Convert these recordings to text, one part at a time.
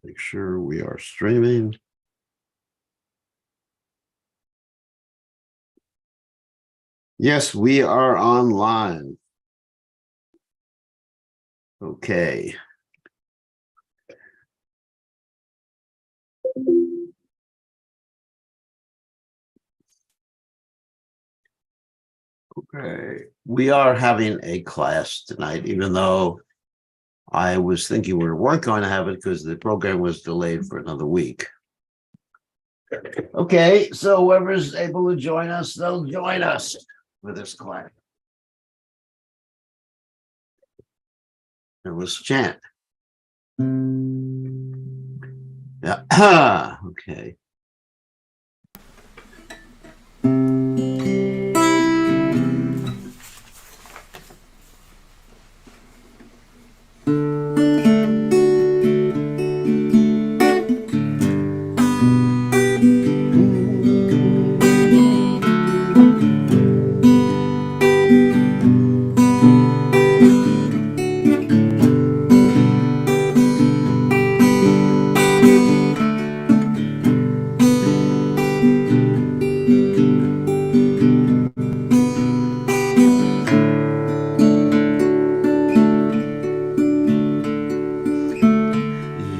Make sure we are streaming. Yes, we are online. Okay. Okay. We are having a class tonight, even though I was thinking we weren't going to have it because the program was delayed for another week. Okay, so whoever's able to join us, they'll join us for this class. It was chant. Yeah. Okay.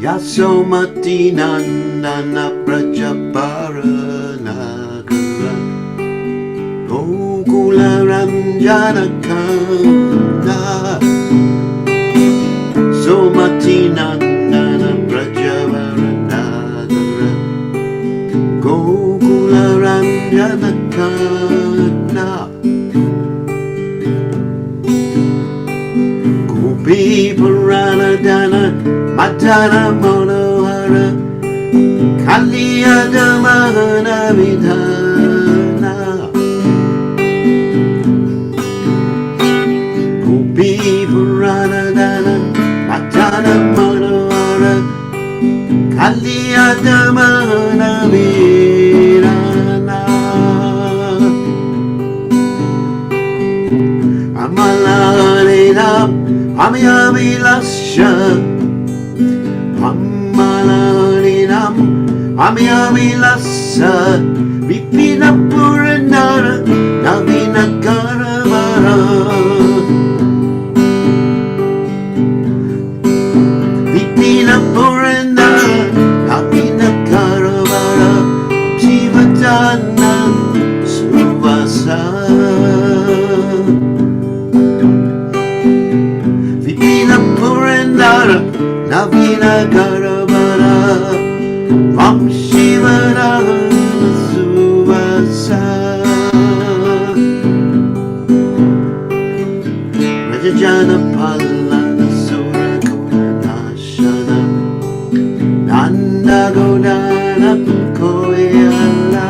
Yasomati nandana prajapara nagara Gokula ranjana kanda Somati nandana prajapara nagara Gokula ranjana kanda Gopi paranadana Matana Monohara Kaliyada Mahana Vidhana Gopi Puranadana Matana Monohara Kaliyada Mahana Vidhana Amalanina Amyavilasya Amalaninam Amyavilasa Vipina Puranara Navina Karavara Vipina Puranara Navina Karavara Siva Jana Suvasa Vipina Puranara Navina Karavara Vam Shiva Suvasa Rajajana Palana Sura Kunashana Nanda Godana Koyala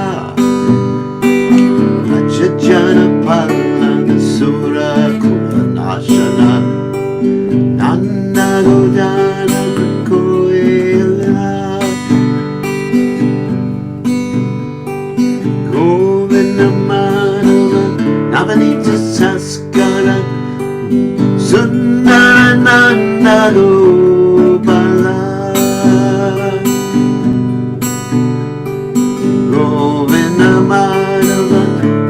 Rajajana Palana Sura Kunashana Nanda Godana Navanita Saskara Sundarananda Gopala Govinda Madhava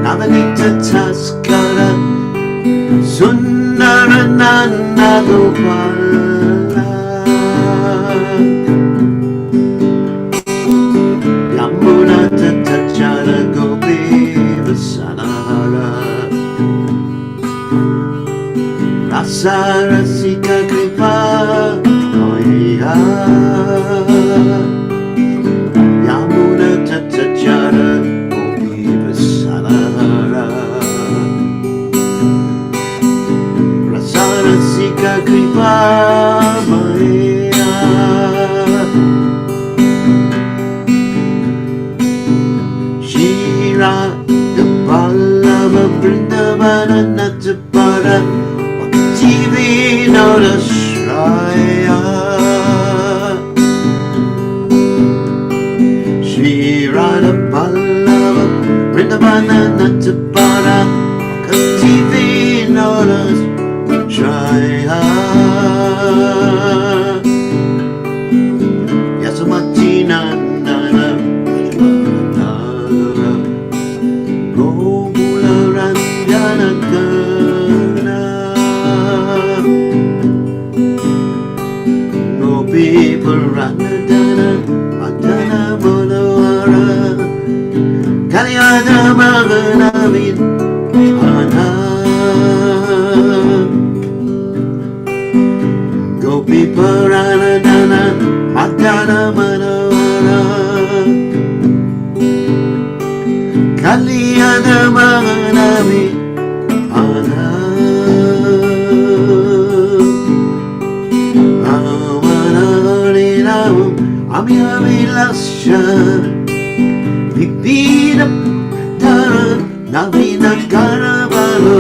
Navanita Saskara Sundarananda Gopala Yamuna Tatachara Gopi Vasanahara Rasarasika Kripa Oya Yamuna Tatachara Gopi Vasanahara Rasarasika Kripa Maya Shira Pallava Vrindavana Natapara Vakti Vinodha Shraya Shri Radha Pallava Vrindavana Natapara Vakti Vinodha Shraya Vipina Tara Navina Karavalo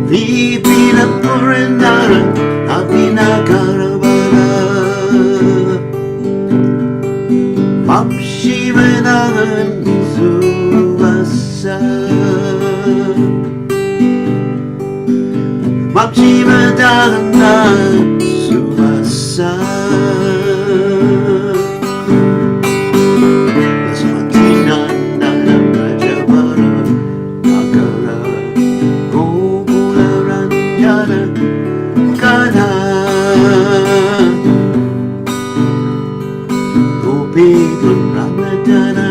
Vipina Purandara Navina Karavalo Mam Shivanam Suvasa Mam Shivanam Suvasa Smatina Nana Rajavara Nakara Gokula Ranjana Kana Gopi Ramadana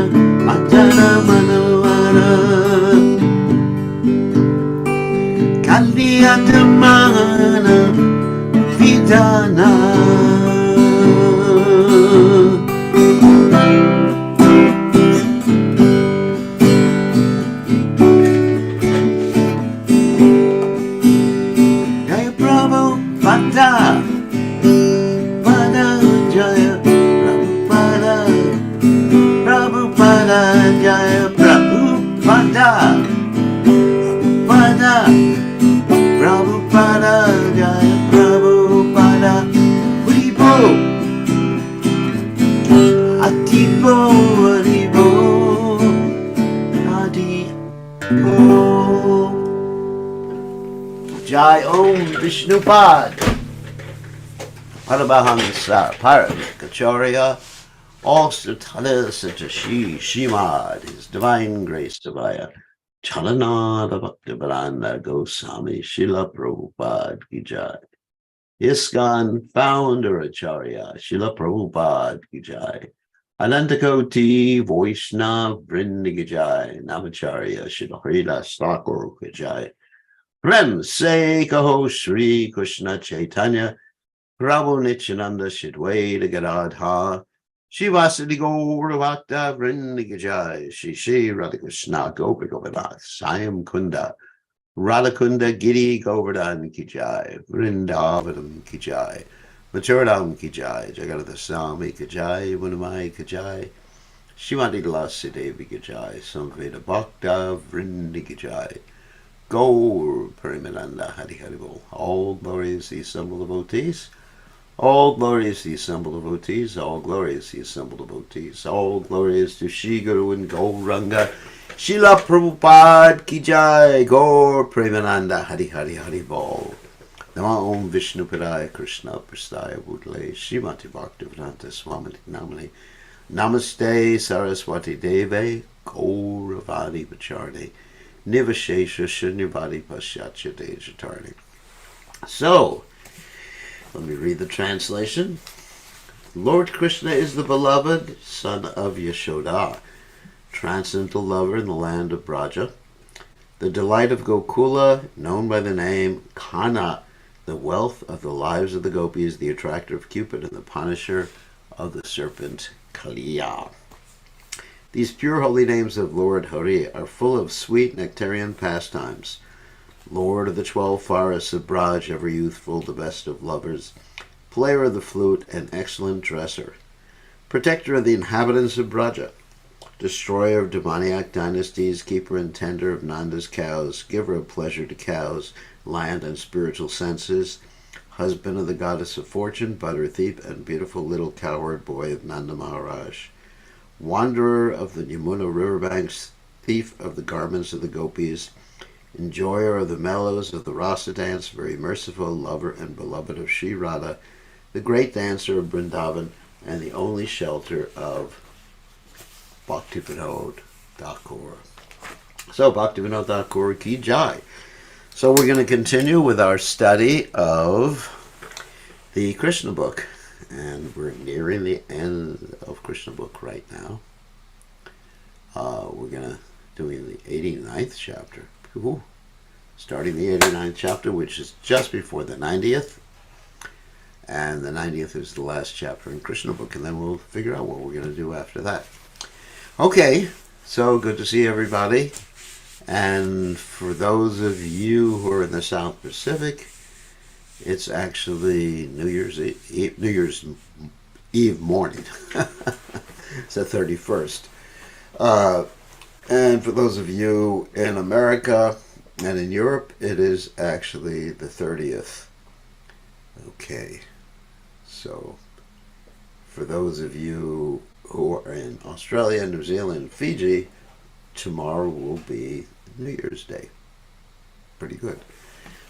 Matana Manavara Kalyatamana Vidana Jaya Prabhupada Pada Jaya Prabhupada Prabhupada Jaya Prabhupada Prabhupada Prabhupada Jaya Prabhupada Haribo Atibo Haribo Haribo Jai Om Vishnupad Paramahamsa Parakacharya all Sutana Satashi Shimad His Divine Grace Devaya Chalanada Bhaktivedanta Goswami Srila Prabhupada Ki Jai. ISKCON Founder Acharya Srila Prabhupada Ki Jai. Anantakoti Vaishnava Vrinda Ki Jai. Namacharya Srila Haridas Thakur Ki Jai. Prem Se Kaho Shri Krishna Chaitanya Prabhu Nityananda Shidwaita Gadadha Shivasadi Gauravata Vrinda Ki Jai. Shri Radhakrishna Gopi Govardhan Sayam Kunda Radhakunda Giri Govardhan Ki Jai. Vrindavanam Ki Jai. Maturadam Ki Jai. Jagannath Swami Ki Jai. Munamai Ki Jai. Shrimati Tulasi Devi Ki Jai. Samveda Bhakta Vrinda Ki Jai. Gaur Parimananda Hari Hari Bol. All glories the assembled devotees. All glories the assembled devotees. All glories the assembled devotees. All glories to Shri Guru and Gauranga. Srila Prabhupada Ki Jai. Gaur Premananda Hari Hari Hari Bol. Nama Om Vishnu Padaya Krishna Prastaya Bhutale Srimati Bhaktivedanta Swami Namani Namaste Saraswati Deve Gauravani Pacharni Nivashesha Shunyavadi Paschatya Dejatarni. So, let me read the translation. Lord Krishna is the beloved son of Yashoda, transcendental lover in the land of Braja, the delight of Gokula, known by the name Kana, the wealth of the lives of the gopis, the attractor of Cupid, and the punisher of the serpent Kaliya. These pure holy names of Lord Hari are full of sweet nectarian pastimes. Lord of the 12 forests of Braj, ever youthful, the best of lovers, player of the flute, and excellent dresser, protector of the inhabitants of Braja, destroyer of demoniac dynasties, keeper and tender of Nanda's cows, giver of pleasure to cows, land, and spiritual senses, husband of the goddess of fortune, butter thief, and beautiful little cowherd boy of Nanda Maharaj, wanderer of the Yamuna riverbanks, thief of the garments of the gopis, enjoyer of the mellows of the rasa dance, very merciful lover and beloved of Sri Radha, the great dancer of Vrindavan, and the only shelter of Bhaktivinoda Thakur. So, Bhaktivinoda Thakur Ki Jai. So we're going to continue with our study of the Krishna book. And we're nearing the end of Krishna book right now. We're going to doing the 89th chapter. Ooh. Starting the 89th chapter, which is just before the 90th. And the 90th is the last chapter in Krishna book. And then we'll figure out what we're going to do after that. Okay, so good to see everybody. And for those of you who are in the South Pacific, It's actually New Year's Eve morning. It's the 31st. And for those of you in America and in Europe, it is actually the 30th. Okay. So for those of you who are in Australia, New Zealand, Fiji, tomorrow will be New Year's Day. Pretty good.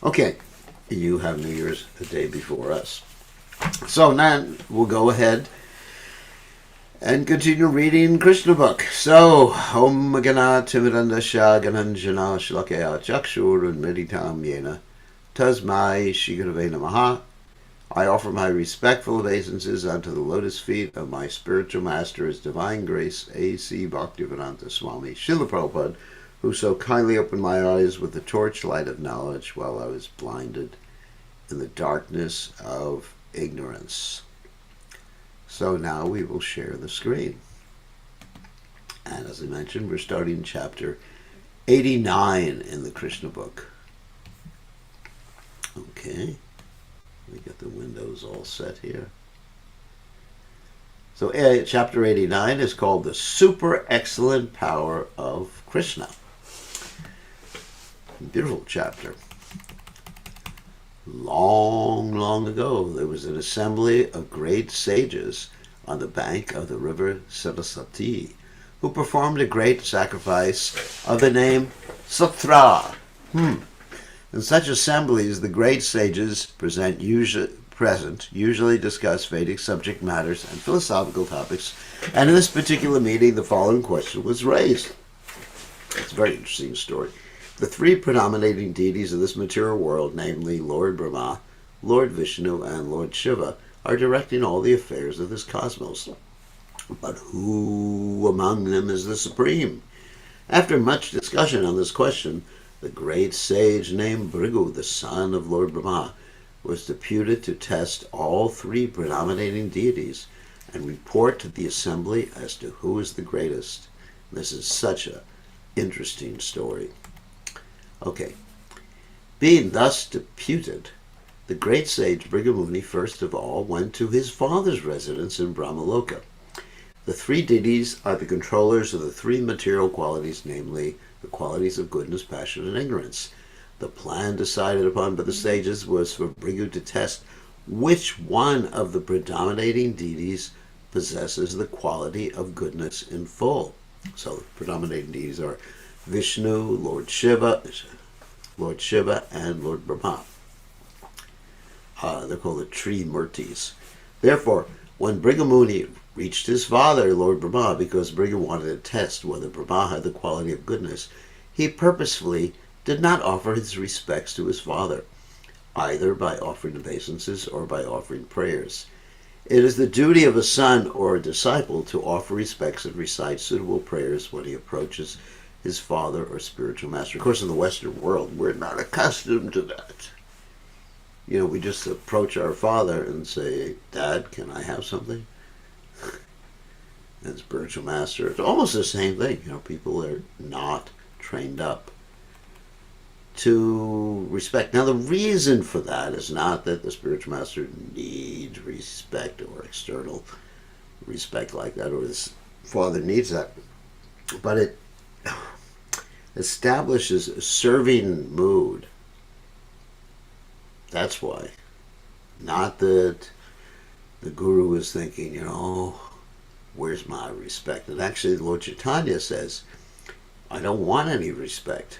Okay, you have New Year's a day before us. So now we'll go ahead and continue reading Krishna book. So, Om Gana Timirandasha Gananjana Shlakaya Chakshur and Meditam Yena Tasmai Shigurave Namaha. I offer my respectful obeisances unto the lotus feet of my spiritual master, His Divine Grace, A.C. Bhaktivedanta Swami Srila Prabhupada, who so kindly opened my eyes with the torchlight of knowledge while I was blinded in the darkness of ignorance. So now we will share the screen. And as I mentioned, we're starting chapter 89 in the Krishna book. Okay. We get the windows all set here. So chapter 89 is called The Super Excellent Power of Krishna. Beautiful chapter. Long, long ago, there was an assembly of great sages on the bank of the river Saraswati who performed a great sacrifice of the name Satra. In such assemblies, the great sages usually discuss Vedic subject matters and philosophical topics, and in this particular meeting, the following question was raised. It's a very interesting story. The three predominating deities of this material world, namely Lord Brahma, Lord Visnu, and Lord Siva, are directing all the affairs of this cosmos. But who among them is the supreme? After much discussion on this question, the great sage named Brighu, the son of Lord Brahma, was deputed to test all three predominating deities and report to the assembly as to who is the greatest. This is such an interesting story. Okay. Being thus deputed, the great sage Brighu Muni first of all went to his father's residence in Brahmaloka. The three deities are the controllers of the three material qualities, namely the qualities of goodness, passion, and ignorance. The plan decided upon by the sages was for Brighu to test which one of the predominating deities possesses the quality of goodness in full. So the predominating deities are Vishnu, Lord Shiva, and Lord Brahma. They're called the Trimurtis. Therefore, when Brighu Muni reached his father, Lord Brahma, because Brighu wanted to test whether Brahma had the quality of goodness, he purposefully did not offer his respects to his father, either by offering obeisances or by offering prayers. It is the duty of a son or a disciple to offer respects and recite suitable prayers when he approaches his father or spiritual master. Of course, in the Western world, we're not accustomed to that. We just approach our father and say, Dad, can I have something? And spiritual master, it's almost the same thing. People are not trained up to respect. Now, the reason for that is not that the spiritual master needs respect or external respect like that, or his father needs that, but it establishes a serving mood. That's why. Not that the guru is thinking, where's my respect? And actually, Lord Chaitanya says, I don't want any respect.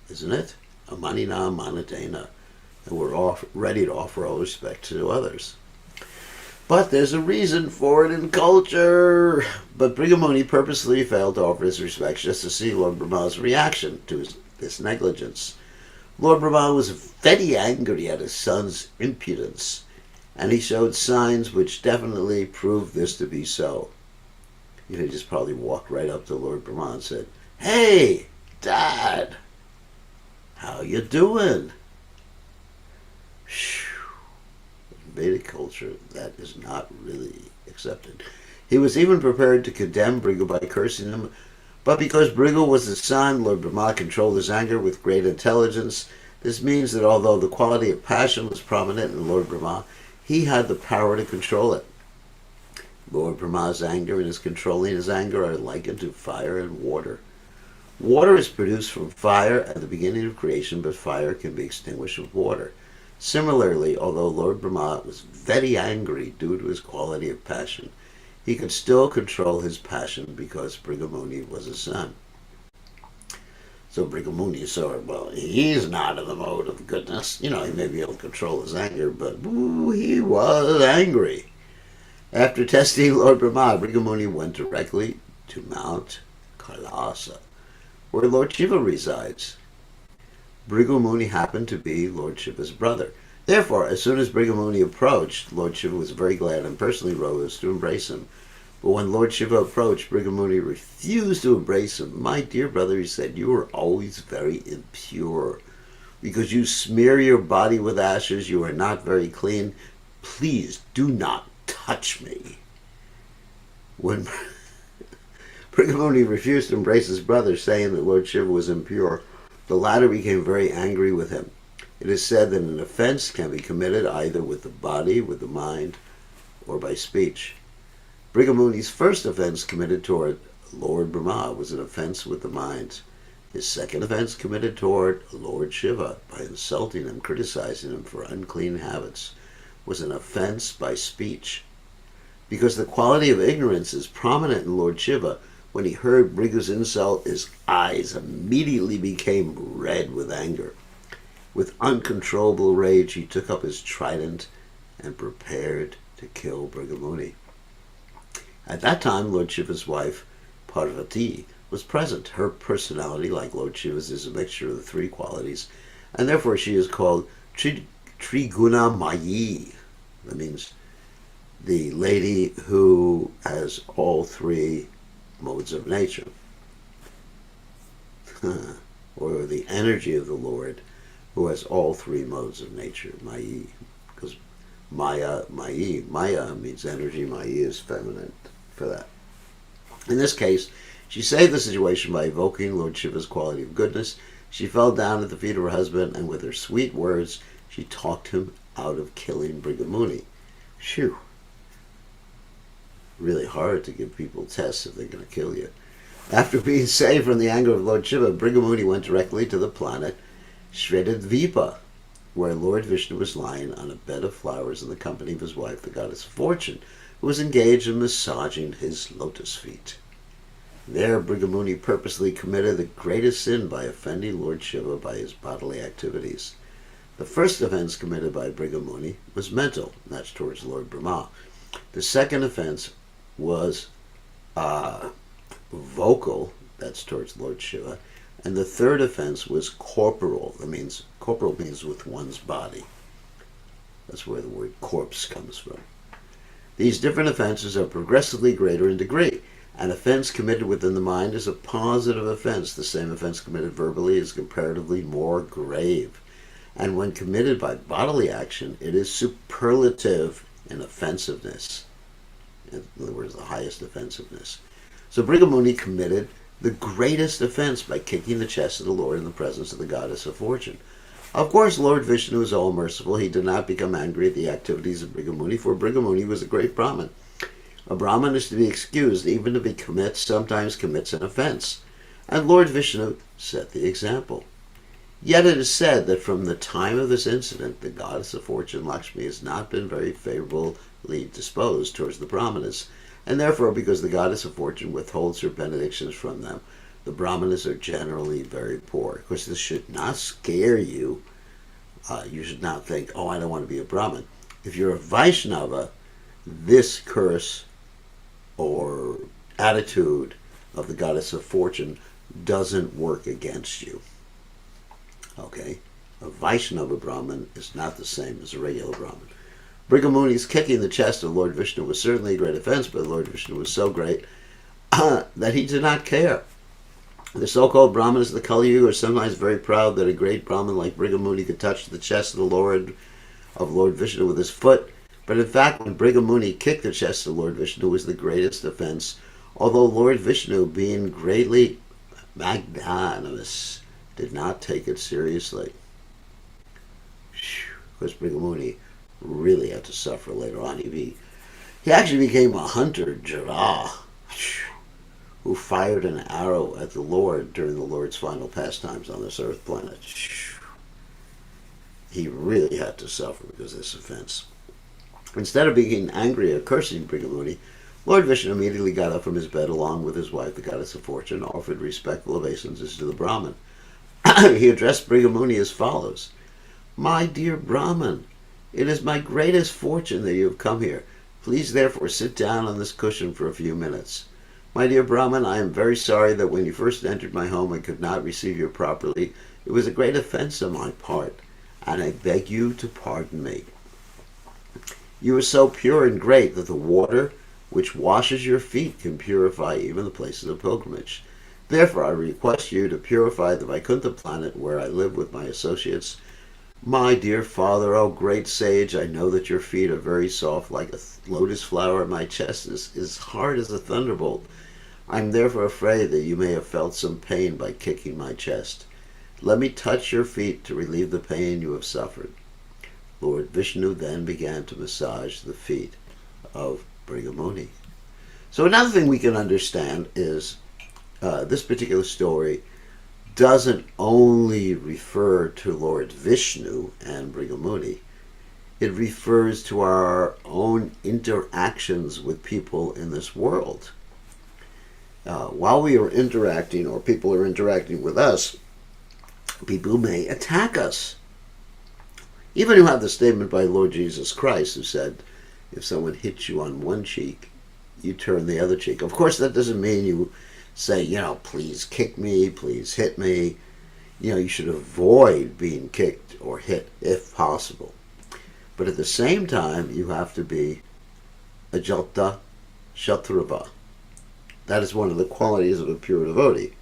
Isn't it? Amanina manatena. And we're ready to offer all respect to others. But there's a reason for it in culture. But Brighu Muni purposely failed to offer his respects just to see Lord Brahma's reaction to this negligence. Lord Brahma was very angry at his son's impudence, and he showed signs which definitely proved this to be so. He just probably walked right up to Lord Brahma and said, Hey, Dad, how you doing? In Vedic culture, that is not really accepted. He was even prepared to condemn Brighu by cursing him, but because Brighu was his son, Lord Brahma controlled his anger with great intelligence, This means that although the quality of passion was prominent in Lord Brahma, he had the power to control it. Lord Brahma's anger and his controlling his anger are likened to fire and water. Water is produced from fire at the beginning of creation, but fire can be extinguished with water. Similarly, although Lord Brahma was very angry due to his quality of passion, he could still control his passion because Brighu Muni was his son. So Brighu Muni saw, well, he's not in the mode of goodness. He may be able to control his anger, but he was angry. After testing Lord Brahma, Brighu Muni went directly to Mount Kailasa, where Lord Shiva resides. Brighu Muni happened to be Lord Shiva's brother. Therefore, as soon as Brighu Muni approached, Lord Shiva was very glad and personally rose to embrace him. But when Lord Shiva approached, Brighu Muni refused to embrace him. My dear brother, he said, you are always very impure. Because you smear your body with ashes, you are not very clean. Please do not touch me. When Brighu Muni refused to embrace his brother, saying that Lord Shiva was impure, the latter became very angry with him. It is said that an offense can be committed either with the body, with the mind, or by speech. Brighu Muni's first offense committed toward Lord Brahma was an offense with the mind. His second offense committed toward Lord Shiva by insulting and criticizing him for unclean habits was an offense by speech. Because the quality of ignorance is prominent in Lord Shiva, when he heard Brighu's insult, his eyes immediately became red with anger. With uncontrollable rage, he took up his trident and prepared to kill Brighu Muni. At that time, Lord Shiva's wife, Parvati, was present. Her personality, like Lord Shiva's, is a mixture of the three qualities, and therefore she is called Triguna Mayi. That means the lady who has all three modes of nature. Or the energy of the Lord who has all three modes of nature, Mayi. Because Maya means energy, Mayi is feminine for that. In this case, she saved the situation by evoking Lord Shiva's quality of goodness. She fell down at the feet of her husband, and with her sweet words, she talked him out of killing Brighu Muni. Phew. Really hard to give people tests if they're going to kill you. After being saved from the anger of Lord Shiva, Brighu Muni went directly to the planet Shredadvipa, where Lord Vishnu was lying on a bed of flowers in the company of his wife, the goddess of fortune, who was engaged in massaging his lotus feet. There, Brighu Muni purposely committed the greatest sin by offending Lord Shiva by his bodily activities. The first offense committed by Brighu Muni was mental, and that's towards Lord Brahma. The second offense was vocal, that's towards Lord Shiva, and the third offense was corporal. Corporal means with one's body. That's where the word corpse comes from. These different offenses are progressively greater in degree. An offense committed within the mind is a positive offense. The same offense committed verbally is comparatively more grave. And when committed by bodily action, it is superlative in offensiveness. In other words, the highest offensiveness. So Brighu Muni committed the greatest offense by kicking the chest of the Lord in the presence of the goddess of fortune. Of course, Lord Vishnu is all merciful. He did not become angry at the activities of Brighu Muni, for Brighu Muni was a great Brahmin. A Brahmin is to be excused, even if he sometimes commits an offense. And Lord Vishnu set the example. Yet it is said that from the time of this incident, the goddess of fortune, Lakshmi, has not been very favorably disposed towards the Brahmanas, and therefore, because the goddess of fortune withholds her benedictions from them, the Brahmanas are generally very poor. Of course, this should not scare you. You should not think, oh, I don't want to be a Brahmin. If you're a Vaishnava, this curse or attitude of the goddess of fortune doesn't work against you. Okay? A Vaishnava Brahmin is not the same as a regular Brahmin. Brighu Muni's kicking the chest of Lord Vishnu was certainly a great offense, but Lord Vishnu was so great that he did not care. The so-called Brahmanas of the Kali Yuga are sometimes very proud that a great Brahmin like Brighu Muni could touch the chest of Lord Vishnu with his foot. But in fact, when Brighu Muni kicked the chest of Lord Vishnu was the greatest offense, although Lord Vishnu, being greatly magnanimous, did not take it seriously. Because Brighu Muni really had to suffer later on. He actually became a hunter, Jara, who fired an arrow at the Lord during the Lord's final pastimes on this earth planet. He really had to suffer because of this offense. Instead of being angry or cursing Brighu Muni, Lord Vishnu immediately got up from his bed along with his wife, the goddess of fortune, offered respectful obeisances to the Brahman. He addressed Brighu Muni as follows: "My dear Brahman, it is my greatest fortune that you have come here. Please therefore sit down on this cushion for a few minutes. My dear Brahman, I am very sorry that when you first entered my home I could not receive you properly. It was a great offense on my part, and I beg you to pardon me. You are so pure and great that the water which washes your feet can purify even the places of pilgrimage. Therefore I request you to purify the Vaikuntha planet where I live with my associates. My dear father, O great sage, I know that your feet are very soft like a lotus flower. My chest is hard as a thunderbolt. I am therefore afraid that you may have felt some pain by kicking my chest. Let me touch your feet to relieve the pain you have suffered." Lord Vishnu then began to massage the feet of Brighu Muni. So another thing we can understand is this particular story doesn't only refer to Lord Vishnu and Brighu Muni. It refers to our own interactions with people in this world. While we are interacting, or people are interacting with us, people may attack us. Even you have the statement by Lord Jesus Christ who said, if someone hits you on one cheek, you turn the other cheek. Of course, that doesn't mean you say, please kick me, please hit me. You should avoid being kicked or hit if possible. But at the same time, you have to be ajata shatrava. That is one of the qualities of a pure devotee,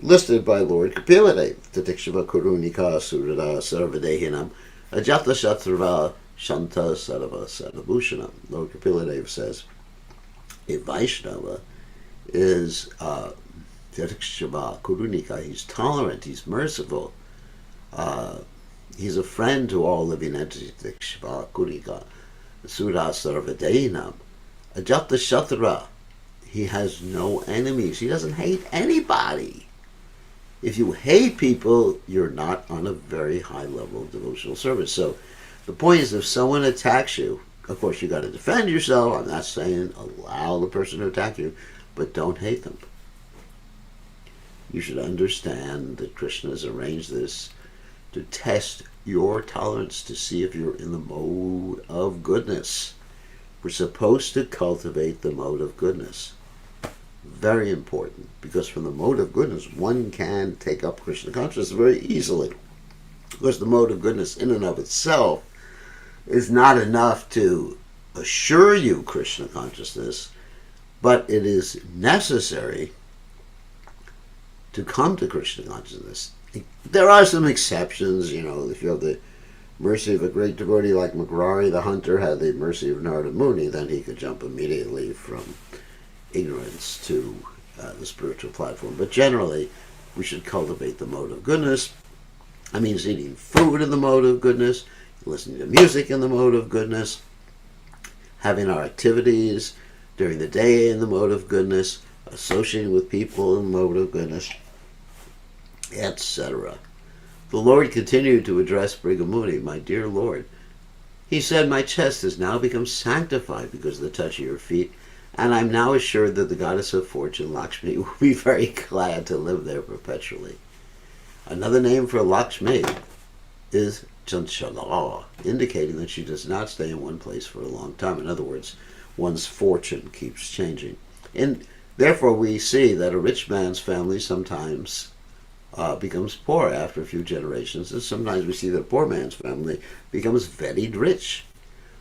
listed by Lord Kapilade. Tatikshava kurunika surada sarvadehinam ajata shatrava shanta sarva sarvabhushanam. Lord Kapilade says a Vaishnava is Tatikshava kurunika. He's tolerant, he's merciful. He's a friend to all living entities. Tatikshava kurunika surada sarvadehinam ajata shatra. He has no enemies. He doesn't hate anybody. If you hate people, you're not on a very high level of devotional service. So the point is, if someone attacks you, of course you got to defend yourself. I'm not saying allow the person to attack you, but don't hate them. You should understand that Krishna has arranged this to test your tolerance, to see if you're in the mode of goodness. We're supposed to cultivate the mode of goodness. Very important, because from the mode of goodness, one can take up Krishna consciousness very easily. Because the mode of goodness in and of itself is not enough to assure you Krishna consciousness, but it is necessary to come to Krishna consciousness. There are some exceptions, if you have the mercy of a great devotee like Magrari the hunter had the mercy of Narada Muni, then he could jump immediately from ignorance to the spiritual platform. But generally, we should cultivate the mode of goodness. That means eating food in the mode of goodness, listening to music in the mode of goodness, having our activities during the day in the mode of goodness, associating with people in the mode of goodness, etc. The Lord continued to address Brighu Muni, "My dear Lord," he said, "my chest has now become sanctified because of the touch of your feet, and I'm now assured that the goddess of fortune, Lakshmi, will be very glad to live there perpetually." Another name for Lakshmi is Chanchala, indicating that she does not stay in one place for a long time. In other words, one's fortune keeps changing. And therefore we see that a rich man's family sometimes becomes poor after a few generations, and sometimes we see that a poor man's family becomes very rich.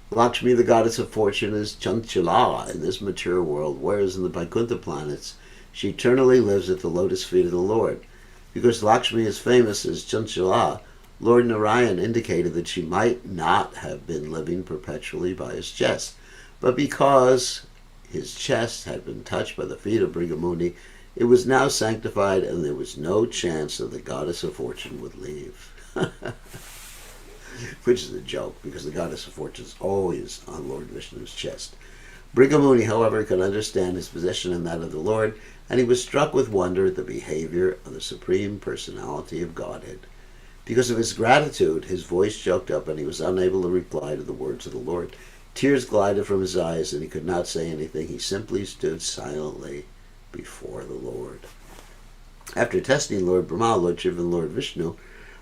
Lakshmi, the goddess of fortune, is Chanchala in this mature world, whereas in the Vaikuntha planets, she eternally lives at the lotus feet of the Lord. Because Lakshmi is famous as Chanchala, Lord Narayan indicated that she might not have been living perpetually by his chest, but because his chest had been touched by the feet of Brighu Muni, it was now sanctified, and there was no chance that the goddess of fortune would leave. which is a joke because the goddess of fortune is always on Lord Vishnu's chest. Brighu Muni, however, could understand his position and that of the Lord, and he was struck with wonder at the behavior of the Supreme Personality of Godhead. Because of his gratitude, his voice choked up and he was unable to reply to the words of the Lord. Tears glided from his eyes and he could not say anything. He simply stood silently before the Lord. After testing Lord Brahma, Lord Shiva, and Lord Vishnu,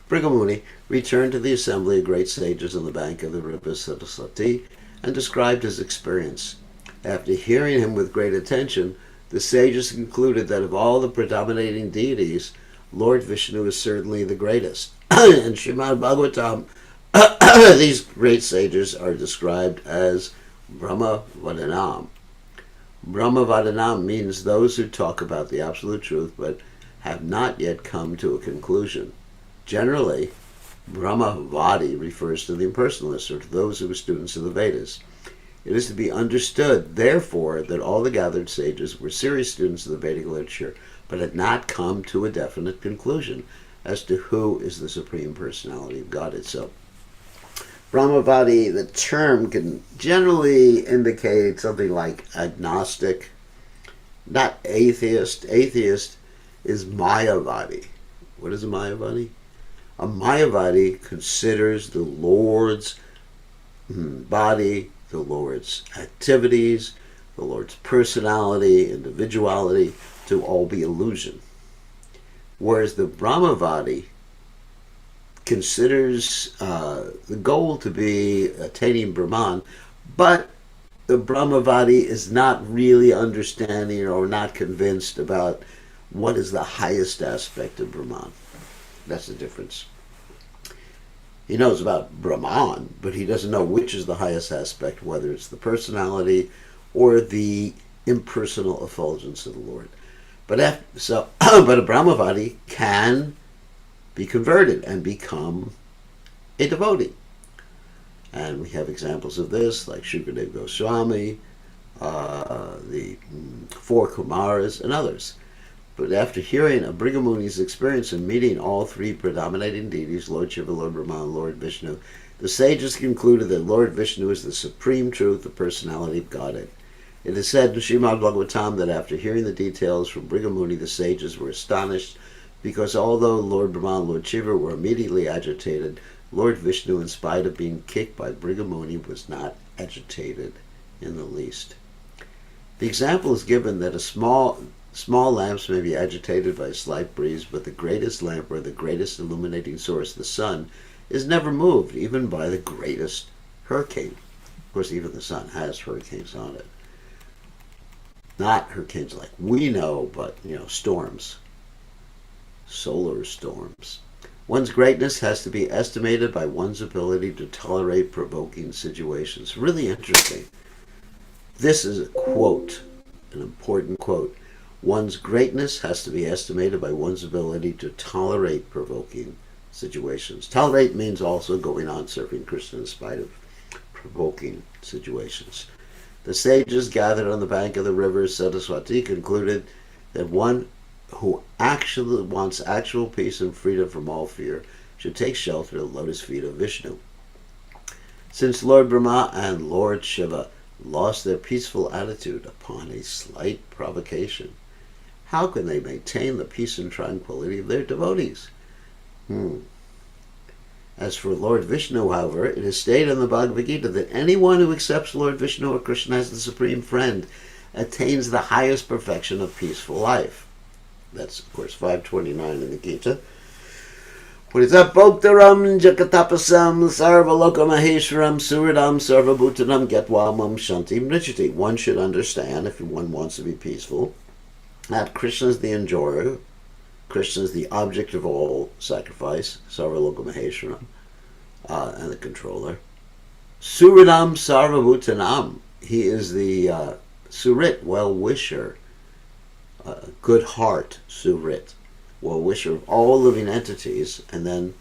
Brighu Muni returned to the assembly of great sages on the bank of the river Saraswati and described his experience. After hearing him with great attention, the sages concluded that of all the predominating deities, Lord Vishnu is certainly the greatest. In Srimad Bhagavatam, these great sages are described as Brahma Vadanam. Brahma Vadanam means those who talk about the absolute truth but have not yet come to a conclusion. Generally, Brahmavadi refers to the impersonalists or to those who were students of the Vedas. It is to be understood, therefore, that all the gathered sages were serious students of the Vedic literature, but had not come to a definite conclusion as to who is the Supreme Personality of God itself. Brahmavadi, the term, can generally indicate something like agnostic, not atheist. Atheist is Mayavadi. What is a Mayavadi? A Mayavadi considers the Lord's body, the Lord's activities, the Lord's personality, individuality, to all be illusion. Whereas the Brahmavadi considers the goal to be attaining Brahman, but the Brahmavadi is not really understanding or not convinced about what is the highest aspect of Brahman. That's the difference. He knows about Brahman, but he doesn't know which is the highest aspect, whether it's the personality or the impersonal effulgence of the Lord. But a Brahmavadi can be converted and become a devotee. And we have examples of this, like Shukadeva Goswami, the four Kumaras, and others. But after hearing of Brighu Muni's experience in meeting all three predominating deities, Lord Shiva, Lord Brahma, and Lord Vishnu, the sages concluded that Lord Vishnu is the supreme truth, the personality of Godhead. It is said in Srimad Bhagavatam that after hearing the details from Brighu Muni, the sages were astonished because although Lord Brahma and Lord Shiva were immediately agitated, Lord Vishnu, in spite of being kicked by Brighu Muni, was not agitated in the least. The example is given that small lamps may be agitated by a slight breeze, but the greatest lamp or the greatest illuminating source, the sun, is never moved, even by the greatest hurricane. Of course, even the sun has hurricanes on it. Not hurricanes like we know, but, storms. Solar storms. One's greatness has to be estimated by one's ability to tolerate provoking situations. Really interesting. This is a quote, an important quote. One's greatness has to be estimated by one's ability to tolerate provoking situations. Tolerate means also going on serving Krishna in spite of provoking situations. The sages gathered on the bank of the river Saraswati concluded that one who actually wants actual peace and freedom from all fear should take shelter at the lotus feet of Vishnu. Since Lord Brahma and Lord Shiva lost their peaceful attitude upon a slight provocation, how can they maintain the peace and tranquility of their devotees? As for Lord Vishnu, however, it is stated in the Bhagavad Gita that anyone who accepts Lord Vishnu or Krishna as the supreme friend attains the highest perfection of peaceful life. That's, of course, 529 in the Gita. Puritapoktaram jakatapasam sarvalokamaheshwaram suridam sarvabhutanam getwamam shantim nrichiti. One should understand, if one wants to be peaceful, that Krishna is the enjoyer, Krishna is the object of all sacrifice, sarvalokamaheshwaram, and the controller. Suridam sarvabhutanam. He is the surit, well-wisher, good heart, surit, well-wisher of all living entities, and then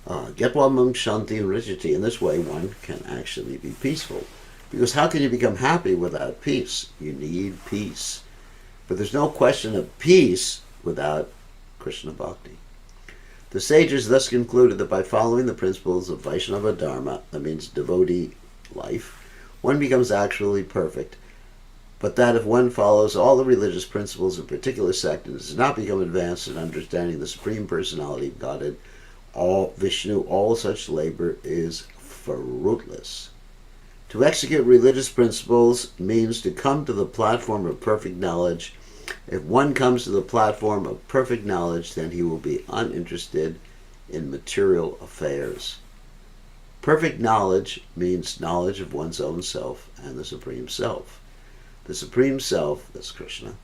getwamam shanti nrichiti. In this way, one can actually be peaceful. Because how can you become happy without peace? You need peace. But there's no question of peace without Krishna Bhakti. The sages thus concluded that by following the principles of Vaishnava Dharma, that means devotee life, one becomes actually perfect, but that if one follows all the religious principles of a particular sect and does not become advanced in understanding the Supreme Personality of Godhead, all Vishnu, all such labor is fruitless. To execute religious principles means to come to the platform of perfect knowledge. If one comes to the platform of perfect knowledge, then he will be uninterested in material affairs. Perfect knowledge means knowledge of one's own self and the Supreme Self. The Supreme Self, that's Krishna,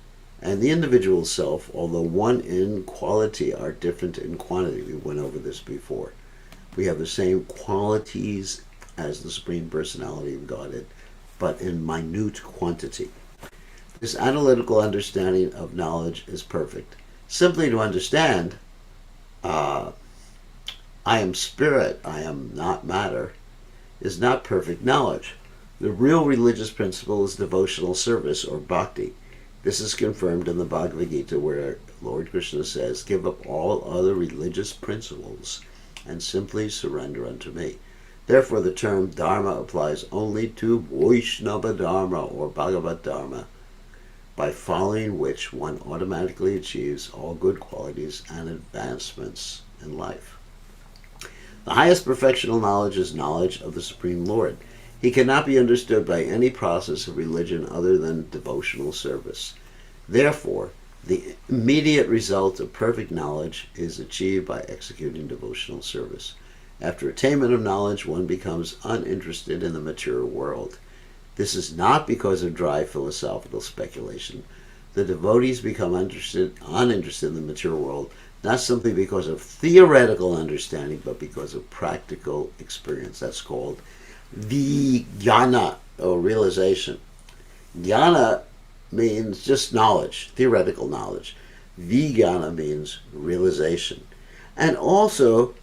and the individual self, although one in quality, are different in quantity. We went over this before. We have the same qualities as the Supreme Personality of Godhead, but in minute quantity. This analytical understanding of knowledge is perfect. Simply to understand, I am spirit, I am not matter, is not perfect knowledge. The real religious principle is devotional service, or bhakti. This is confirmed in the Bhagavad Gita, where Lord Krishna says, "Give up all other religious principles and simply surrender unto me." Therefore, the term Dharma applies only to Vaishnava Dharma, or Bhagavat Dharma, by following which one automatically achieves all good qualities and advancements in life. The highest perfectional knowledge is knowledge of the Supreme Lord. He cannot be understood by any process of religion other than devotional service. Therefore, the immediate result of perfect knowledge is achieved by executing devotional service. After attainment of knowledge, one becomes uninterested in the material world. This is not because of dry philosophical speculation. The devotees become uninterested in the material world, not simply because of theoretical understanding, but because of practical experience. That's called vijnana, or realization. Jnana means just knowledge, theoretical knowledge. Vijnana means realization. And also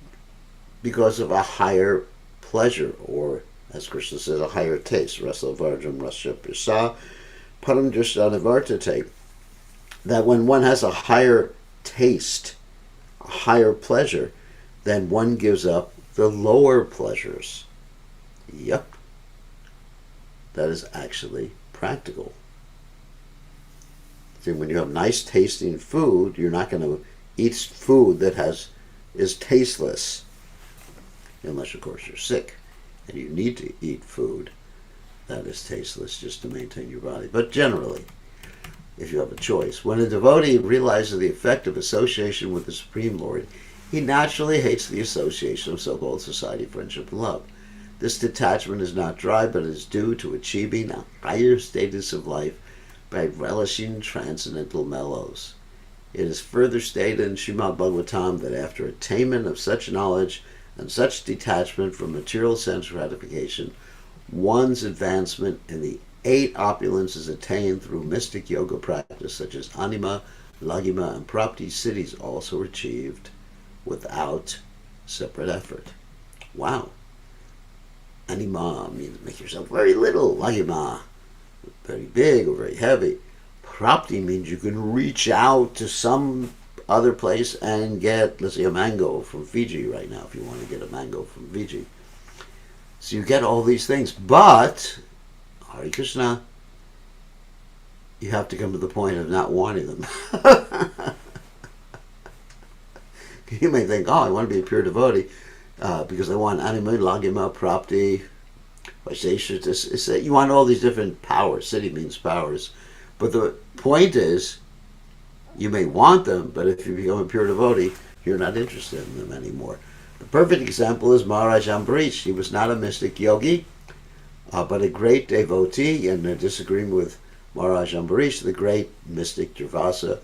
because of a higher pleasure, or as Krishna says, a higher taste. Rasa varjam rasya prisa param drishtanavartate. That when one has a higher taste, a higher pleasure, then one gives up the lower pleasures. Yep. That is actually practical. See, when you have nice tasting food, you're not going to eat food that is tasteless. Unless, of course, you're sick and you need to eat food that is tasteless just to maintain your body. But generally, if you have a choice, when a devotee realizes the effect of association with the Supreme Lord, he naturally hates the association of so-called society, friendship, and love. This detachment is not dry, but is due to achieving a higher status of life by relishing transcendental mellows. It is further stated in Srimad Bhagavatam that after attainment of such knowledge and such detachment from material sense gratification, one's advancement in the 8 opulence is attained through mystic yoga practice such as anima, lagima, and prapti siddhis, also achieved without separate effort. Wow. Anima means make yourself very little. Lagima, very big or very heavy. Prapti means you can reach out to some other place and get, let's say, a mango from Fiji right now, if you want to get a mango from Fiji. So you get all these things, but, Hare Krishna, you have to come to the point of not wanting them. You may think, oh, I want to be a pure devotee because I want anima, lagima, prapti, vaishesha. You want all these different powers. Siddhi means powers. But the point is, you may want them, but if you become a pure devotee, you're not interested in them anymore. The perfect example is Maharaj Ambarish. He was not a mystic yogi, but a great devotee. And in disagreement with Maharaj Ambarish, the great mystic Durvasa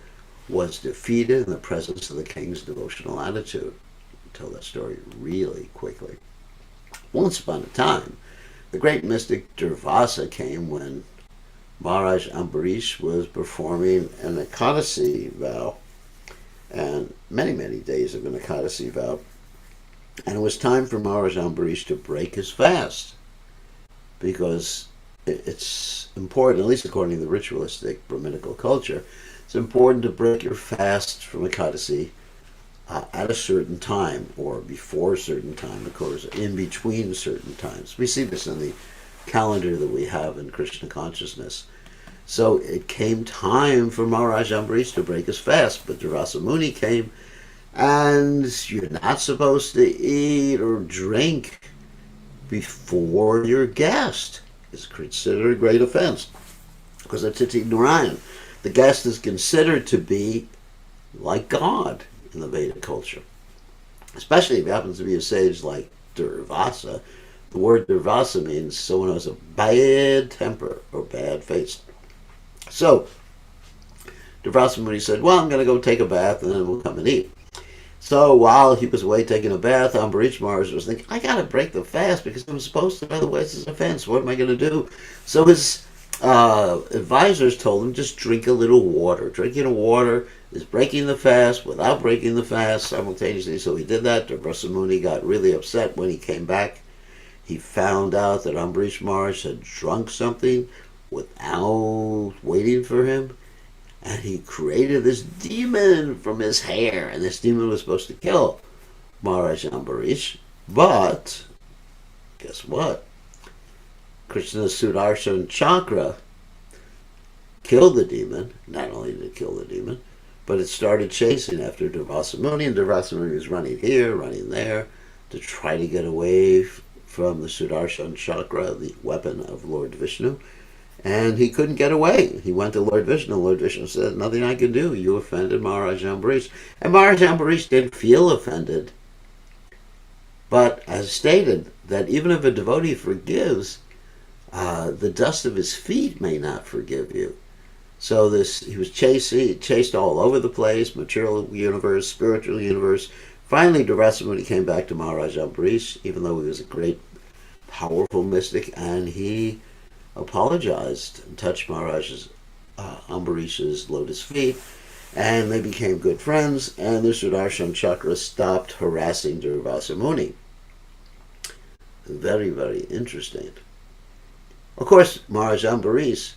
was defeated in the presence of the king's devotional attitude. I'll tell that story really quickly. Once upon a time, the great mystic Durvasa came when Maharaj Ambarish was performing an Ekadasi vow, and many, many days of an Ekadasi vow, and it was time for Maharaj Ambarish to break his fast, because it's important, at least according to the ritualistic Brahminical culture, it's important to break your fast from Ekadasi at a certain time, or before a certain time occurs, in between certain times. We see this in the calendar that we have in Krishna consciousness. So it came time for Maharaj Ambarish to break his fast, but Durvasa Muni came, and you're not supposed to eat or drink before your guest. It's considered a great offense, because it's Atiti Narayan. The guest is considered to be like God in the Vedic culture, especially if he happens to be a sage like Durvasa. The word Durvasa means someone who has a bad temper or bad face. So Durvasa Muni said, well, I'm going to go take a bath and then we'll come and eat. So while he was away taking a bath, Ambarish Maharaj was thinking, I got to break the fast because I'm supposed to, otherwise it's an offense. What am I going to do? So his advisors told him, just drink a little water. Drinking water is breaking the fast without breaking the fast simultaneously. So he did that. Durvasa Muni got really upset when he came back. He found out that Ambarish Maharaj had drunk something without waiting for him. And he created this demon from his hair. And this demon was supposed to kill Maharaj Ambarish. But, guess what? Krishna's Sudarshan Chakra killed the demon. Not only did it kill the demon, but it started chasing after Durvasa Muni. And Durvasa Muni was running here, running there, to try to get away from the Sudarshan Chakra, the weapon of Lord Vishnu. And he couldn't get away. He went to Lord Vishnu. Lord Vishnu said, nothing I can do. You offended Maharaj Ambarish. And Maharaj Ambarish didn't feel offended. But as stated, that even if a devotee forgives, the dust of his feet may not forgive you. So he was chased all over the place, material universe, spiritual universe. Finally, Durvasa Muni came back to Maharaj Ambarish, even though he was a great, powerful mystic, and he apologized and touched Maharaj Ambarish's lotus feet, and they became good friends, and the Sudarshan Chakra stopped harassing Durvasa Muni. Very, very interesting. Of course, Maharaj Ambarish,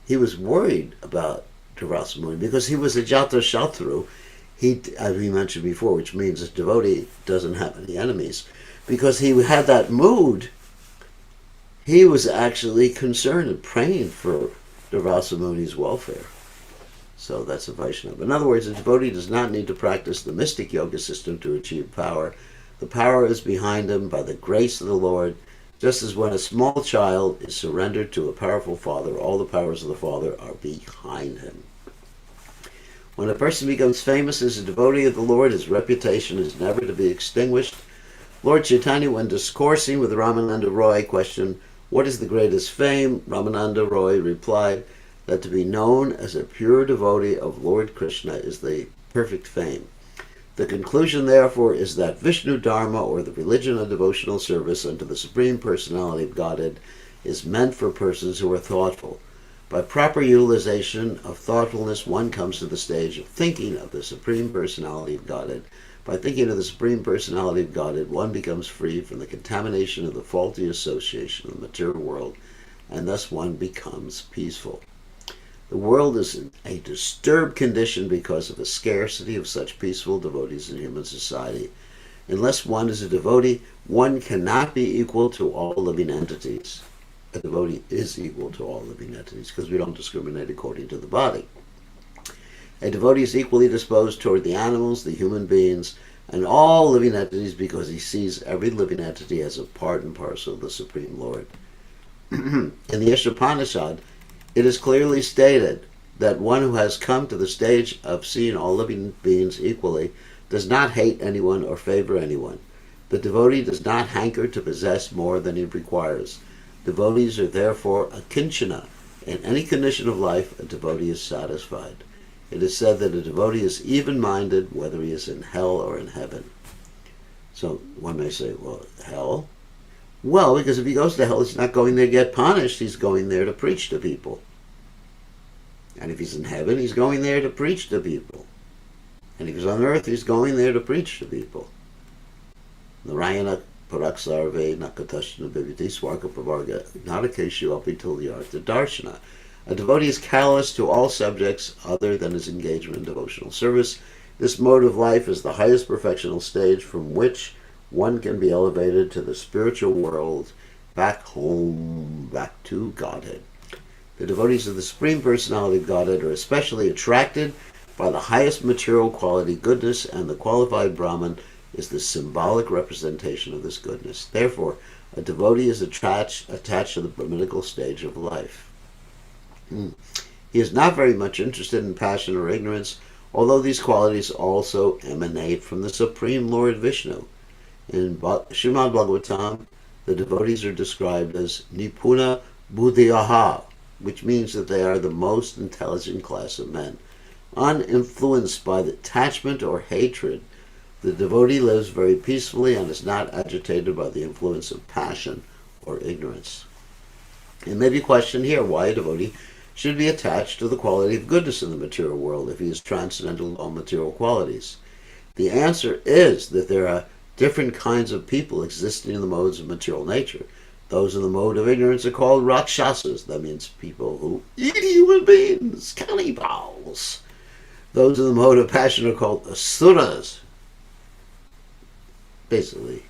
he was worried about Durvasa Muni because he was a Jata Shatru. As we mentioned before, which means a devotee doesn't have any enemies. Because he had that mood, he was actually concerned and praying for Durvasa Muni's welfare. So that's a Vaishnava. In other words, a devotee does not need to practice the mystic yoga system to achieve power. The power is behind him by the grace of the Lord. Just as when a small child is surrendered to a powerful father, all the powers of the father are behind him. When a person becomes famous as a devotee of the Lord, his reputation is never to be extinguished. Lord Chaitanya, when discoursing with Ramananda Roy, questioned, what is the greatest fame? Ramananda Roy replied that to be known as a pure devotee of Lord Krishna is the perfect fame. The conclusion, therefore, is that Vishnu Dharma, or the religion of devotional service unto the Supreme Personality of Godhead, is meant for persons who are thoughtful. By proper utilization of thoughtfulness, one comes to the stage of thinking of the Supreme Personality of Godhead. By thinking of the Supreme Personality of Godhead, one becomes free from the contamination of the faulty association of the material world, and thus one becomes peaceful. The world is in a disturbed condition because of a scarcity of such peaceful devotees in human society. Unless one is a devotee, one cannot be equal to all living entities. A devotee is equal to all living entities because we don't discriminate according to the body. A devotee is equally disposed toward the animals, the human beings, and all living entities because he sees every living entity as a part and parcel of the Supreme Lord. In the Ishopanishad, it is clearly stated that one who has come to the stage of seeing all living beings equally does not hate anyone or favor anyone. The devotee does not hanker to possess more than he requires. Devotees are therefore a kinchana. In any condition of life, a devotee is satisfied. It is said that a devotee is even-minded whether he is in hell or in heaven. So one may say, well, hell? Well, because if he goes to hell, he's not going there to get punished. He's going there to preach to people. And if he's in heaven, he's going there to preach to people. And if he's on earth, he's going there to preach to people. Narayana Paraksarve Nakatashna Bhiviti Swarga Pravarga Narakeshu up until the Artha Darshana. A devotee is callous to all subjects other than his engagement in devotional service, This mode of life is the highest perfectional stage from which one can be elevated to the spiritual world, back home, back to Godhead. The devotees of the Supreme Personality of Godhead are especially attracted by the highest material quality goodness, and the qualified Brahman is the symbolic representation of this goodness. Therefore, a devotee is attached to the Brahminical stage of life. He is not very much interested in passion or ignorance, although these qualities also emanate from the Supreme Lord Vishnu. In Srimad Bhagavatam, the devotees are described as Nipuna Buddhiyaha, which means that they are the most intelligent class of men. Uninfluenced by the attachment or hatred, the devotee lives very peacefully and is not agitated by the influence of passion or ignorance. It may be questioned here why a devotee should be attached to the quality of goodness in the material world if he is transcendental to all material qualities. The answer is that there are different kinds of people existing in the modes of material nature. Those in the mode of ignorance are called Rakshasas. That means people who eat human beings, cannibals. Those in the mode of passion are called Asuras. Basically,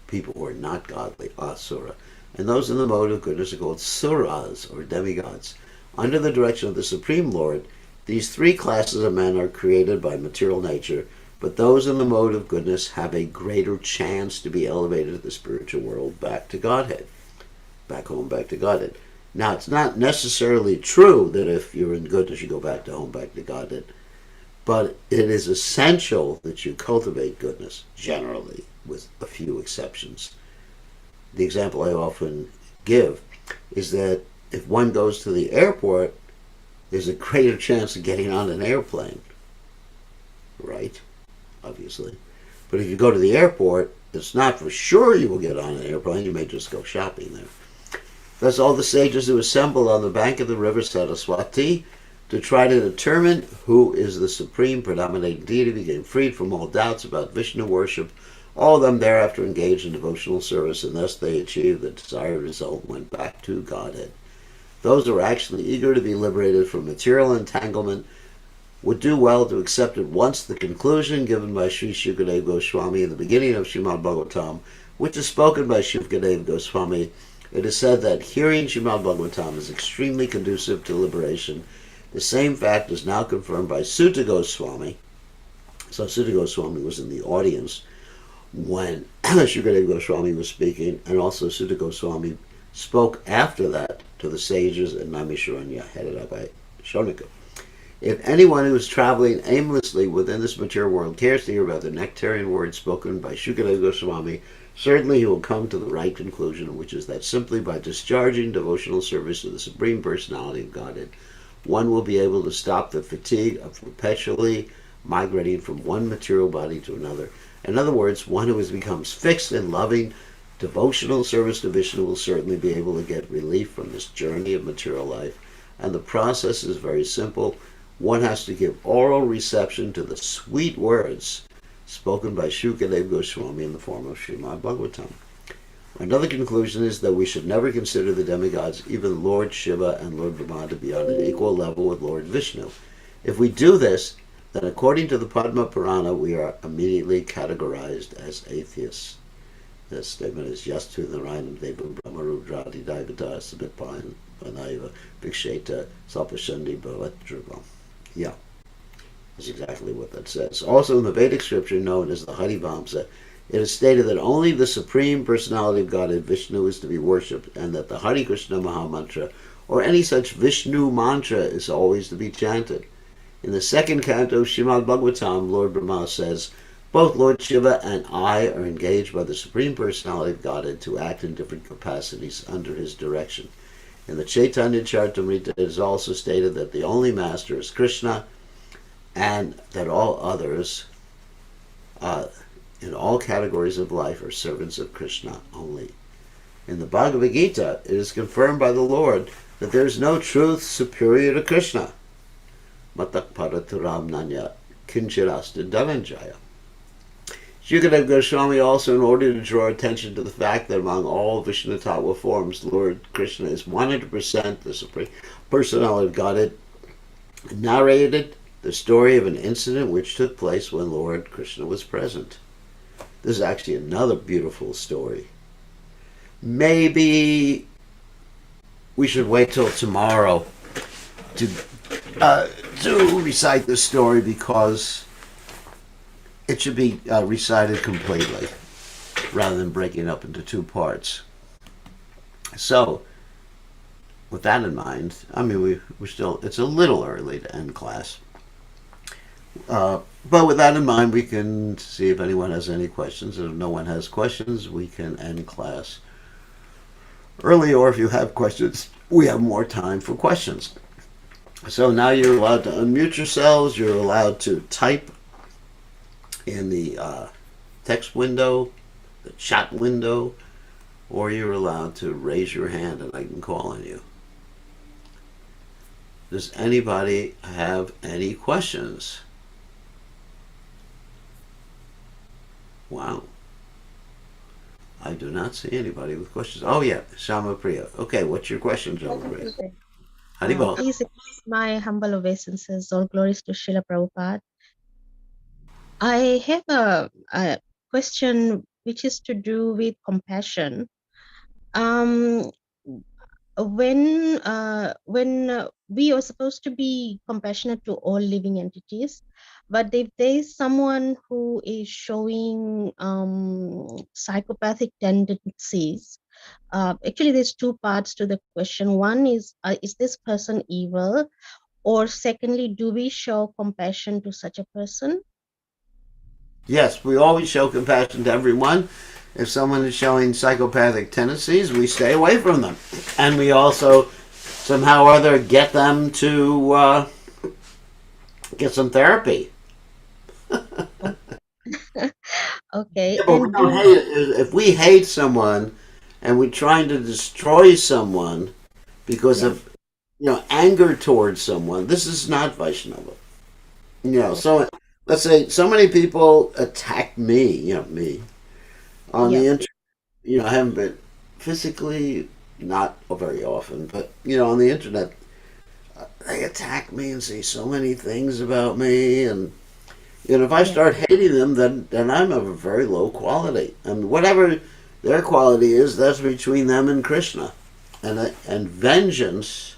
people who are not godly, Asura. And those in the mode of goodness are called Suras, or demigods. Under the direction of the Supreme Lord, these three classes of men are created by material nature, but those in the mode of goodness have a greater chance to be elevated to the spiritual world, back to Godhead. Back home, back to Godhead. Now, it's not necessarily true that if you're in goodness, you go back to home, back to Godhead. But it is essential that you cultivate goodness, generally, with a few exceptions. The example I often give is that if one goes to the airport, there's a greater chance of getting on an airplane. Right? Obviously. But if you go to the airport, it's not for sure you will get on an airplane. You may just go shopping there. Thus, all the sages who assembled on the bank of the river Saraswati to try to determine who is the supreme predominating deity became freed from all doubts about Vishnu worship. All of them thereafter engaged in devotional service, and thus they achieved the desired result and went back to Godhead. Those who are actually eager to be liberated from material entanglement would do well to accept at once the conclusion given by Sri Shukadeva Goswami in the beginning of Srimad Bhagavatam, which is spoken by Shukadeva Goswami. It is said that hearing Srimad Bhagavatam is extremely conducive to liberation. The same fact is now confirmed by Sutta Goswami. So Sutta Goswami was in the audience when Shukadeva Goswami was speaking, and also Sutta Goswami spoke after that to the sages in Naimisharanya, headed up by Shonika. If anyone who is traveling aimlessly within this material world cares to hear about the nectarian words spoken by Shukadeva Goswami, certainly he will come to the right conclusion, which is that simply by discharging devotional service to the Supreme Personality of Godhead, one will be able to stop the fatigue of perpetually migrating from one material body to another. In other words, one who becomes fixed in loving devotional service to Vishnu will certainly be able to get relief from this journey of material life. And the process is very simple. One has to give oral reception to the sweet words spoken by Shukadeva Goswami in the form of Srimad Bhagavatam. Another conclusion is that we should never consider the demigods, even Lord Shiva and Lord Brahma, to be on an equal level with Lord Vishnu. If we do this, then according to the Padma Purana, we are immediately categorized as atheists. This statement is Yastu Narayanam Devam Brahma Rudradi Daivata Sabitpayan Vanaiva Viksheta Salpashandi Bhavatribam. Yeah, that's exactly what that says. Also in the Vedic scripture known as the Harivamsa, it is stated that only the Supreme Personality of Godhead, Vishnu, is to be worshipped, and that the Hare Krishna Mahamantra, or any such Vishnu mantra, is always to be chanted. In the second canto of Srimad Bhagavatam, Lord Brahma says, both Lord Shiva and I are engaged by the Supreme Personality of Godhead to act in different capacities under his direction. In the Chaitanya Charitamrita, it is also stated that the only master is Krishna, and that all others, in all categories of life, are servants of Krishna only. In the Bhagavad Gita, it is confirmed by the Lord that there is no truth superior to Krishna. Matak paraturam nanya kinchirasta dhananjaya. Shukadeva Goswami also, in order to draw attention to the fact that among all Vishnu Tattva forms, Lord Krishna is 100% the Supreme Personality of Godhead, narrated the story of an incident which took place when Lord Krishna was present. This is actually another beautiful story. Maybe we should wait till tomorrow to to recite this story because it should be recited completely rather than breaking up into two parts. So, with that in mind, I mean, we're still, it's a little early to end class. But with that in mind, we can see if anyone has any questions. And if no one has questions, we can end class early. Or if you have questions, we have more time for questions. So now you're allowed to unmute yourselves. You're allowed to type in the text window, the chat window, or you're allowed to raise your hand and I can call on you. Does anybody have any questions? Wow. I do not see anybody with questions. Oh, yeah, Shama Priya. Okay, what's your question, Shama Priya? Haribol. Please accept my humble obeisances. All glories to Srila Prabhupada. I have a question which is to do with compassion. Um, when we are supposed to be compassionate to all living entities, but if there is someone who is showing psychopathic tendencies, actually there's two parts to the question. One is this person evil? Or secondly, do we show compassion to such a person? Yes, we always show compassion to everyone. If someone is showing psychopathic tendencies, we stay away from them. And we also somehow or other get them to get some therapy. Okay, Yeah, but we and don't do hate it. If we hate someone and we're trying to destroy someone because yeah, of anger towards someone, this is not Vaishnava. okay, So let's say so many people attack me, me on yeah, the internet. I haven't been physically, not very often, but on the internet, they attack me and say so many things about me, and if I yeah, start hating them, then I'm of a very low quality, and whatever their quality is, that's between them and Krishna, and vengeance,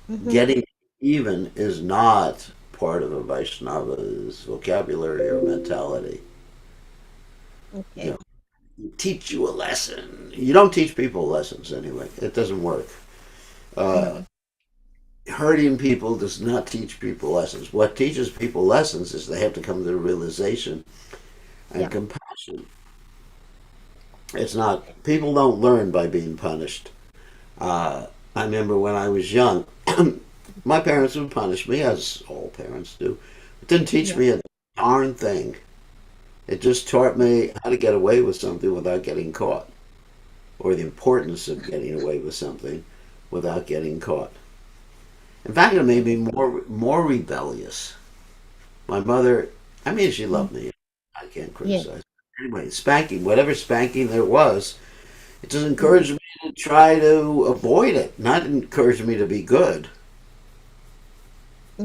mm-hmm. getting even, is not part of a Vaishnava's vocabulary or mentality. You Okay, know, teach you a lesson. You don't teach people lessons anyway. It doesn't work. Uh, mm, Hurting people does not teach people lessons. What teaches people lessons is they have to come to the realization and yeah, compassion. It's not, people don't learn by being punished. I remember when I was young, my parents would punish me, as all parents do. It didn't teach yeah, me a darn thing. It just taught me how to get away with something without getting caught, or the importance of getting away with something without getting caught. In fact, it made mm, me more rebellious. My mother, I mean, she mm, loved me. I can't yeah, criticize. Anyway, spanking, whatever spanking there was, it just mm, encouraged me to try to avoid it, not encourage me to be good.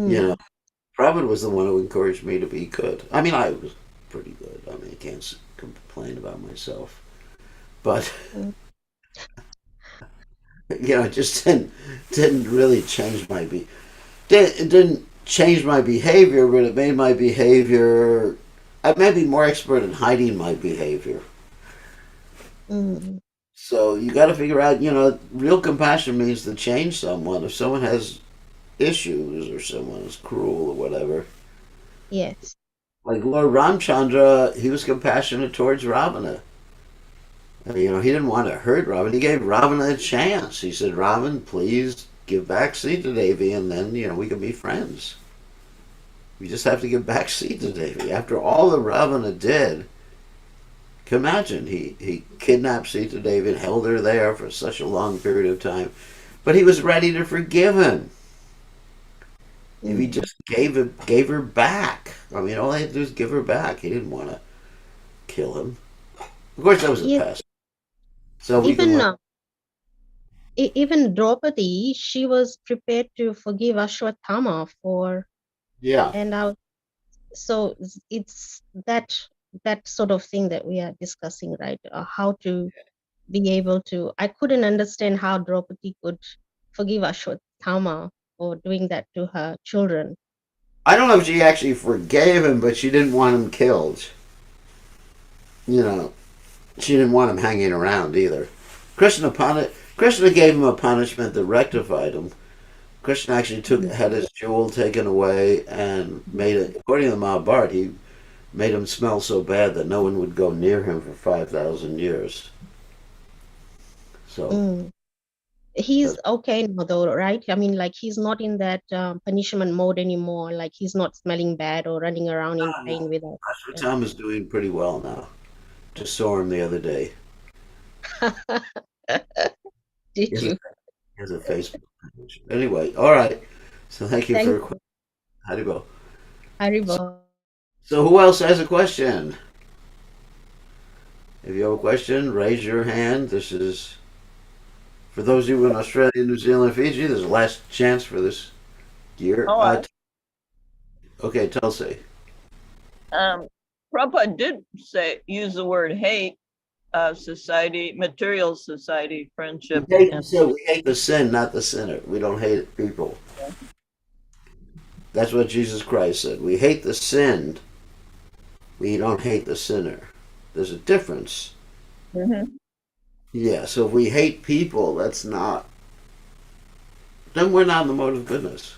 You know, mm, Prabhupada was the one who encouraged me to be good. I mean, I was pretty good. I mean, I can't complain about myself. But, mm, it just didn't really change my it didn't change my behavior, but it made my behavior. I may be more expert in hiding my behavior. mm, So you got to figure out, real compassion means to change someone. If someone has issues or someone is cruel or whatever, yes, like Lord Ramchandra, he was compassionate towards Ravana. He didn't want to hurt Ravana. He gave Ravana a chance. He said, "Ravan, please give back Sita Devi, and then we can be friends. We just have to give back Sita Devi." After all that Ravana did, can imagine he kidnapped Sita Devi and held her there for such a long period of time, but he was ready to forgive him if he mm, just gave her back. I mean, all he had to do is give her back. He didn't want to kill him. Of course, that was the yes. past, so we can Even learn. even Draupadi, she was prepared to forgive Ashwatthama for. Yeah. And so it's that sort of thing that we are discussing, right? How to be able to. I couldn't understand how Draupadi could forgive Ashwatthama for doing that to her children. I don't know if she actually forgave him, but she didn't want him killed. You know, she didn't want him hanging around either. Krishna gave him a punishment that rectified him. Krishna actually Mhm. had his jewel taken away and made it. According to the Mahabharata, he made him smell so bad that no one would go near him for 5,000 years. So Mm. He's that's okay now, though, right? I mean, like he's not in that punishment mode anymore. Like he's not smelling bad or running around in pain without. Yeah. Tom is doing pretty well now. Just saw him the other day. He Did has a, you? he has a Facebook page. Anyway, all right. So thank you Thank for you, how to go. So, Haribo. so who else has a question? If you have a question, raise your hand. This is for those of you in Australia, New Zealand, Fiji. This is the last chance for this year. Oh, I, Okay, Tulsi. um, Prabhupada did use the word hate, society, material society, friendship, and We hate the sin, not the sinner. We don't hate people. That's what Jesus Christ said. We hate the sin. We don't hate the sinner. There's a difference. Mhm. Yeah. So if we hate people, that's not. Then we're not in the mode of goodness.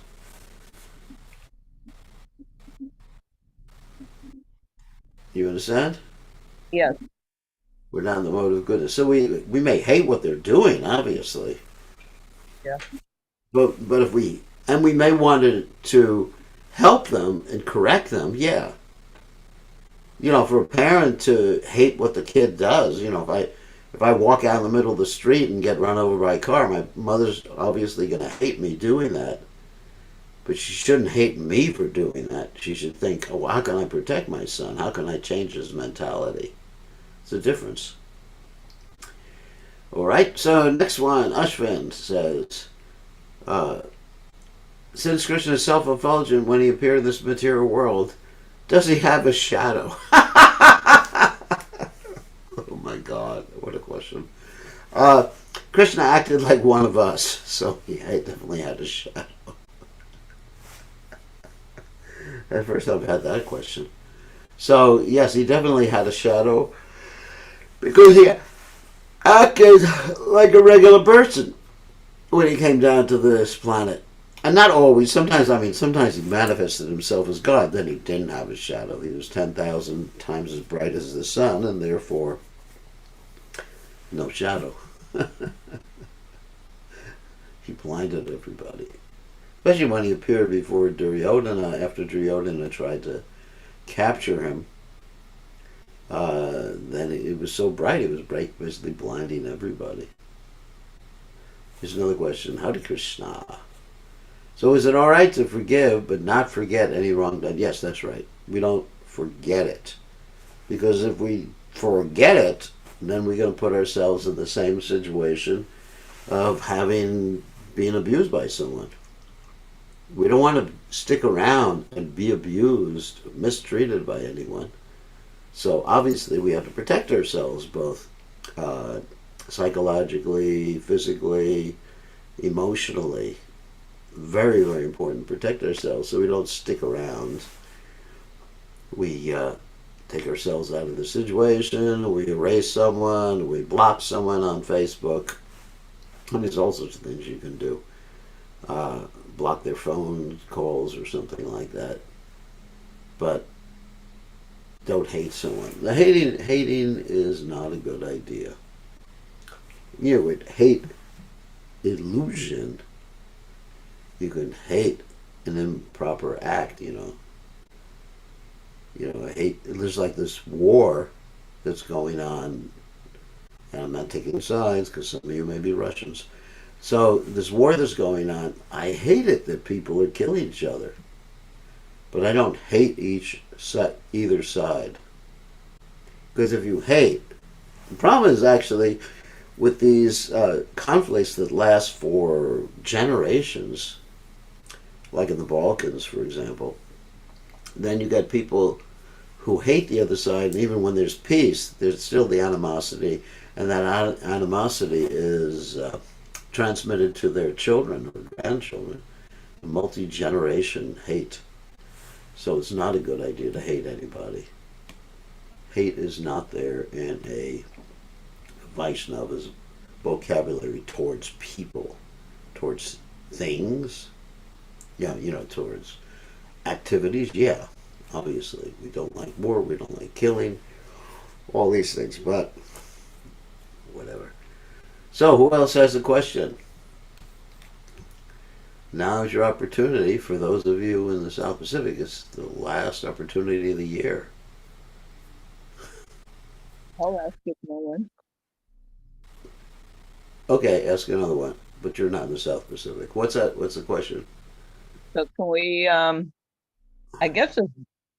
You understand? Yes. We're not in the mode of goodness. So we may hate what they're doing, obviously, Yeah. but if we may want to help them and correct them, yeah. For a parent to hate what the kid does, if I walk out in the middle of the street and get run over by a car, my mother's obviously going to hate me doing that. But she shouldn't hate me for doing that. She should think, oh, how can I protect my son? How can I change his mentality? It's a difference. All right. So next one, Ashwin says, uh, since Krishna is self-effulgent when he appeared in this material world, does he have a shadow? Oh my God, what a question. Uh, Krishna acted like one of us, so he definitely had a shadow. At first I've had that question. So, yes, he definitely had a shadow because he acted like a regular person when he came down to this planet. And not always. Sometimes he manifested himself as God. Then he didn't have a shadow. He was 10,000 times as bright as the sun, and therefore no shadow. He blinded everybody. Especially when he appeared before Duryodhana after Duryodhana tried to capture him. Then it was so bright, it was basically blinding everybody. Here's another question. How did Krishna? So is it all right to forgive but not forget any wrong done? Yes, that's right. We don't forget it. Because if we forget it, then we're going to put ourselves in the same situation of having been abused by someone. We don't want to stick around and be abused, mistreated by anyone. So obviously we have to protect ourselves both uh, psychologically, physically, emotionally. Very, very important to protect ourselves so we don't stick around. We take ourselves out of the situation, we erase someone, we block someone on Facebook. And there's all sorts of things you can do. Uh, Block their phone calls or something like that. But don't hate someone. The hating is not a good idea. With hate illusion, you can hate an improper act. Hate. There's like this war that's going on, and I'm not taking sides because some of you may be Russians. So this war that's going on, I hate it that people are killing each other, but I don't hate either side. Because if you hate, the problem is actually with these conflicts that last for generations, like in the Balkans, for example. Then you got people who hate the other side, and even when there's peace, there's still the animosity, and that animosity is transmitted to their children or grandchildren, multi-generation hate. So it's not a good idea to hate anybody. Hate is not there in a Vaishnava's vocabulary towards people, towards things, yeah, towards activities, yeah. Obviously, we don't like war, we don't like killing, all these things, but whatever. So, who else has a question? Now's your opportunity for those of you in the South Pacific. It's the last opportunity of the year. I'll ask if no one. Okay, ask another one. But you're not in the South Pacific. What's that? What's the question? So can we, I guess it's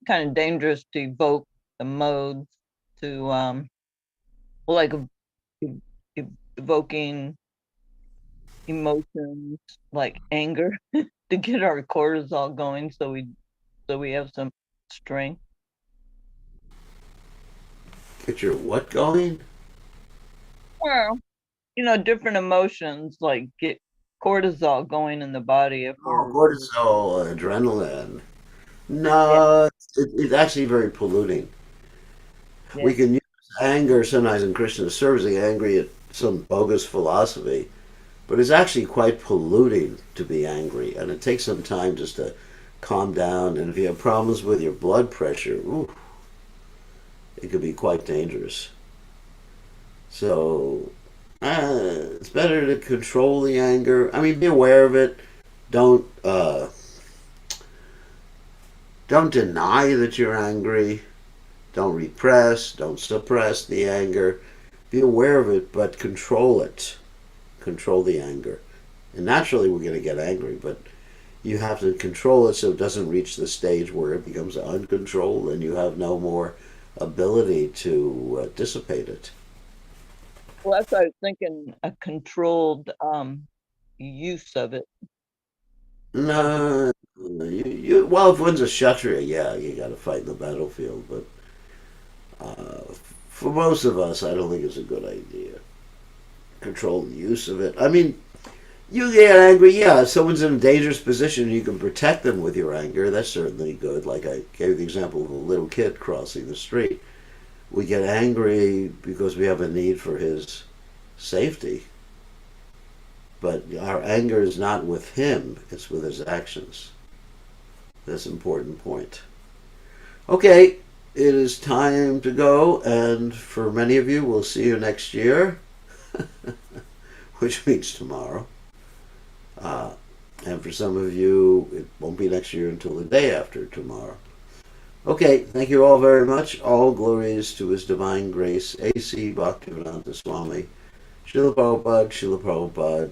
kind of dangerous to evoke the modes to, like evoking emotions like anger to get our cortisol going so we have some strength. Get your what going? Well, different emotions like get cortisol going in the body if Oh, we're cortisol, adrenaline. No, it's actually very polluting. yeah. We can use anger sometimes in Krishna service, angry at some bogus philosophy, but it's actually quite polluting to be angry, and it takes some time just to calm down. And if you have problems with your blood pressure, ooh, it could be quite dangerous. So it's better to control the anger. I mean, be aware of it. Don't don't deny that you're angry. Don't repress. Don't suppress the anger. Be aware of it, but control it. Control the anger. And naturally, we're going to get angry, but you have to control it so it doesn't reach the stage where it becomes uncontrolled and you have no more ability to dissipate it. Well, that's what I was thinking, a controlled use of it. No, well, if one's a kshatriya, yeah, you got to fight in the battlefield. But for most of us, I don't think it's a good idea. Control the use of it. I mean, you get angry, yeah. If someone's in a dangerous position, you can protect them with your anger. That's certainly good. Like I gave the example of a little kid crossing the street. We get angry because we have a need for his safety. But our anger is not with him, it's with his actions. That's an important point. Okay, it is time to go, and for many of you, we'll see you next year, which means tomorrow. And for some of you, it won't be next year until the day after tomorrow. Okay, thank you all very much. All glories to His Divine Grace, A.C. Bhaktivedanta Swami. Srila Prabhupada, Srila Prabhupada,